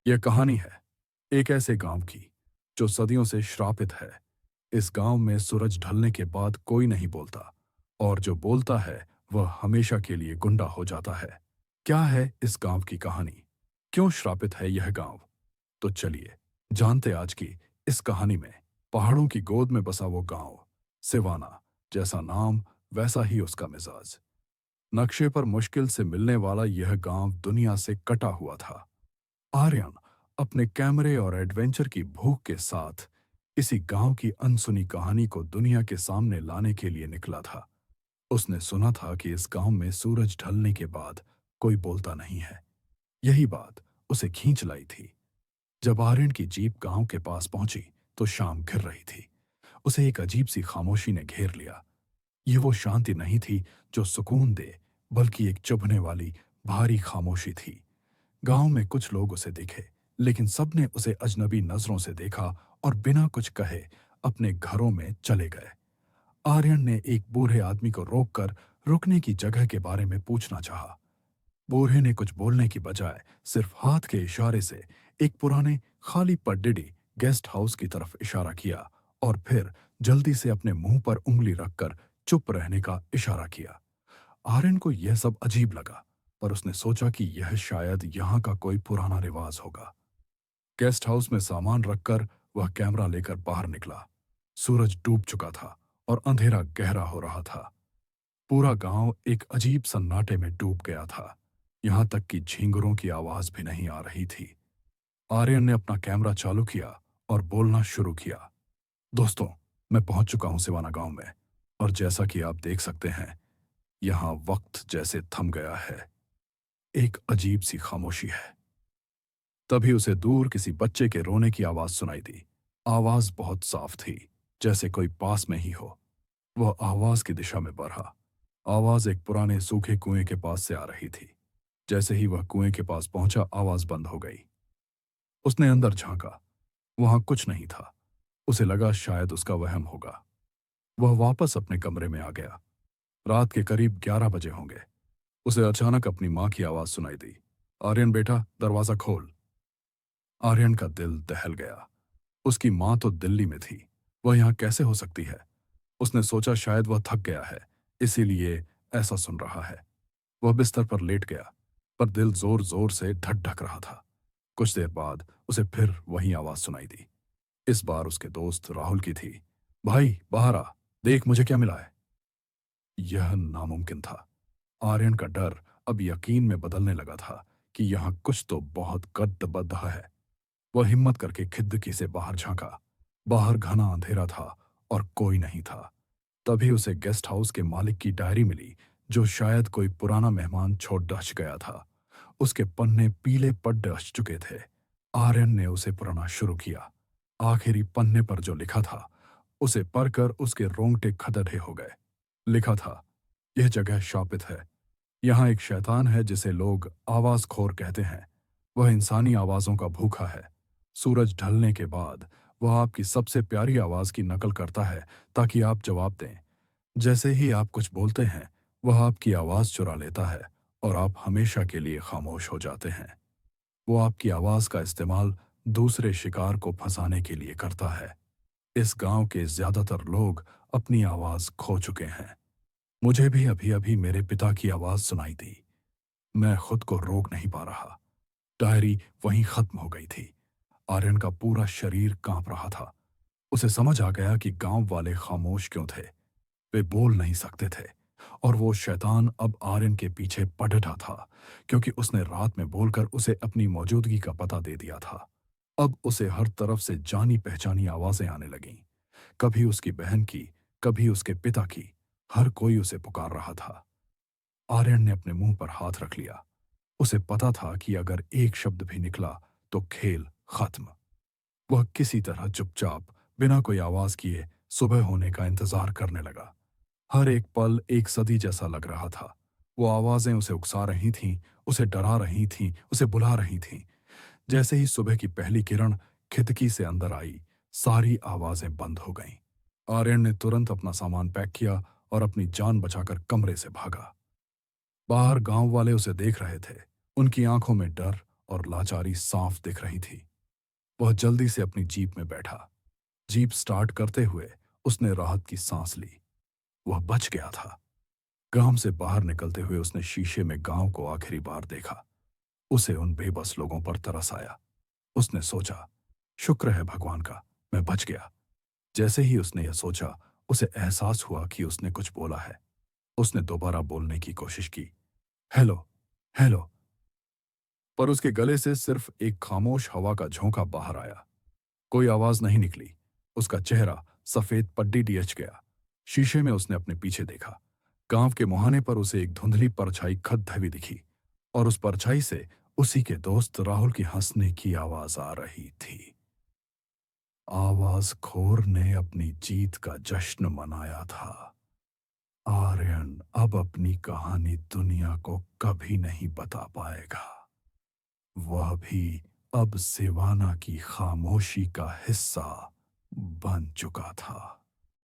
यह कहानी है एक ऐसे गांव की जो सदियों से श्रापित है। इस गांव में सूरज ढलने के बाद कोई नहीं बोलता, और जो बोलता है वह हमेशा के लिए गुंडा हो जाता है। क्या है इस गांव की कहानी? क्यों श्रापित है यह गांव? तो चलिए जानते आज की इस कहानी में। पहाड़ों की गोद में बसा वो गांव, सिवाना। जैसा नाम वैसा ही उसका मिजाज। नक्शे पर मुश्किल से मिलने वाला यह गांव दुनिया से कटा हुआ था। आर्यन अपने कैमरे और एडवेंचर की भूख के साथ इसी गांव की अनसुनी कहानी को दुनिया के सामने लाने के लिए निकला था। उसने सुना था कि इस गांव में सूरज ढलने के बाद कोई बोलता नहीं है। यही बात उसे खींच लाई थी। जब आर्यन की जीप गांव के पास पहुंची तो शाम घिर रही थी। उसे एक अजीब सी खामोशी ने घेर लिया। ये वो शांति नहीं थी जो सुकून दे, बल्कि एक चुभने वाली भारी खामोशी थी। गांव में कुछ लोग उसे दिखे, लेकिन सबने उसे अजनबी नजरों से देखा और बिना कुछ कहे अपने घरों में चले गए। आर्यन ने एक बूढ़े आदमी को रोककर रुकने की जगह के बारे में पूछना चाहा। बूढ़े ने कुछ बोलने की बजाय सिर्फ हाथ के इशारे से एक पुराने खाली पगडंडी गेस्ट हाउस की तरफ इशारा किया, और फिर जल्दी से अपने मुंह पर उंगली रखकर चुप रहने का इशारा किया। आर्यन को यह सब अजीब लगा, पर उसने सोचा कि यह शायद यहाँ का कोई पुराना रिवाज होगा। गेस्ट हाउस में सामान रखकर वह कैमरा लेकर बाहर निकला। सूरज डूब चुका था और अंधेरा गहरा हो रहा था। पूरा गांव एक अजीब सन्नाटे में डूब गया था। यहां तक कि झींगुरों की आवाज भी नहीं आ रही थी। आर्यन ने अपना कैमरा चालू किया और बोलना शुरू किया। दोस्तों, मैं पहुंच चुका हूं सिवाना गांव में, और जैसा कि आप देख सकते हैं, यहां वक्त जैसे थम गया है। एक अजीब सी खामोशी है। तभी उसे दूर किसी बच्चे के रोने की आवाज सुनाई दी। आवाज बहुत साफ थी, जैसे कोई पास में ही हो। वह आवाज की दिशा में बढ़ा। आवाज एक पुराने सूखे कुएं के पास से आ रही थी। जैसे ही वह कुएं के पास पहुंचा, आवाज बंद हो गई। उसने अंदर झांका। वहां कुछ नहीं था। उसे लगा शायद उसका वहम होगा। वह वापस अपने कमरे में आ गया। रात के करीब 11 बजे होंगे। उसे अचानक अपनी मां की आवाज सुनाई दी। आर्यन बेटा, दरवाजा खोल। आर्यन का दिल दहल गया। उसकी मां तो दिल्ली में थी, वह यहां कैसे हो सकती है? उसने सोचा शायद वह थक गया है, इसीलिए ऐसा सुन रहा है। वह बिस्तर पर लेट गया, पर दिल जोर जोर से धक धक रहा था। कुछ देर बाद उसे फिर वही आवाज सुनाई दी। इस बार उसके दोस्त राहुल की थी। भाई बाहर आ, देख मुझे क्या मिला है। यह नामुमकिन था। आर्यन का डर अब यकीन में बदलने लगा था कि यहां कुछ तो बहुत गड़बड़ है। वह हिम्मत करके खिड़की से बाहर झांका। बाहर घना अंधेरा था और कोई नहीं था। तभी उसे गेस्ट हाउस के मालिक की डायरी मिली, जो शायद कोई पुराना मेहमान छोड़ डच गया था। उसके पन्ने पीले पड़ डच चुके थे। आर्यन ने उसे पढ़ना शुरू किया। आखिरी पन्ने पर जो लिखा था, उसे पढ़कर उसके रोंगटे खड़े हो गए। लिखा था, यह जगह शापित है। यहाँ एक शैतान है जिसे लोग आवाज खोर कहते हैं। वह इंसानी आवाजों का भूखा है। सूरज ढलने के बाद वह आपकी सबसे प्यारी आवाज की नकल करता है, ताकि आप जवाब दें। जैसे ही आप कुछ बोलते हैं, वह आपकी आवाज चुरा लेता है और आप हमेशा के लिए खामोश हो जाते हैं। वो आपकी आवाज का इस्तेमाल दूसरे शिकार को फंसाने के लिए करता है। इस गांव के ज्यादातर लोग अपनी आवाज खो चुके हैं। मुझे भी अभी अभी मेरे पिता की आवाज सुनाई दी। मैं खुद को रोक नहीं पा रहा। डायरी वहीं खत्म हो गई थी। आर्यन का पूरा शरीर कांप रहा था। उसे समझ आ गया कि गांव वाले खामोश क्यों थे। वे बोल नहीं सकते थे, और वो शैतान अब आर्यन के पीछे पड़ रहा था, क्योंकि उसने रात में बोलकर उसे अपनी मौजूदगी का पता दे दिया था। अब उसे हर तरफ से जानी पहचानी आवाजें आने लगीं। कभी उसकी बहन की, कभी उसके पिता की। हर कोई उसे पुकार रहा था। आर्यन ने अपने मुंह पर हाथ रख लिया। उसे पता था कि अगर एक शब्द भी निकला तो खेल खत्म। वह किसी तरह चुपचाप, बिना कोई आवाज किए सुबह होने का इंतजार करने लगा। हर एक पल एक सदी जैसा लग रहा था। वो आवाजें उसे उकसा रही थीं, उसे डरा रही थीं, उसे बुला रही थीं। जैसे ही सुबह की पहली किरण खिड़की से अंदर आई, सारी आवाजें बंद हो गईं। आर्यन ने तुरंत अपना सामान पैक किया और अपनी जान बचाकर कमरे से भागा। बाहर गांव वाले उसे देख रहे थे। उनकी आंखों में डर और लाचारी साफ दिख रही थी। वह जल्दी से अपनी जीप में बैठा। जीप स्टार्ट करते हुए उसने राहत की सांस ली। वह बच गया था। गांव से बाहर निकलते हुए उसने शीशे में गांव को आखिरी बार देखा। उसे उन बेबस लोगों पर तरस आया। उसने सोचा, शुक्र है भगवान का, मैं बच गया। जैसे ही उसने यह सोचा, उसे एहसास हुआ कि उसने कुछ बोला है। उसने दोबारा बोलने की कोशिश की, हेलो, हेलो, पर उसके गले से सिर्फ एक खामोश हवा का झोंका बाहर आया। कोई आवाज नहीं निकली। उसका चेहरा सफेद पड्डी डियच गया। शीशे में उसने अपने पीछे देखा। गांव के मुहाने पर उसे एक धुंधली परछाई खत धवी दिखी और उस परछाई से उसी के दोस्त राहुल की हंसने की आवाज आ रही थी। आवाजखोर ने अपनी जीत का जश्न मनाया था। आर्यन अब अपनी कहानी दुनिया को कभी नहीं बता पाएगा। वह भी अब सिवाना की खामोशी का हिस्सा बन चुका था।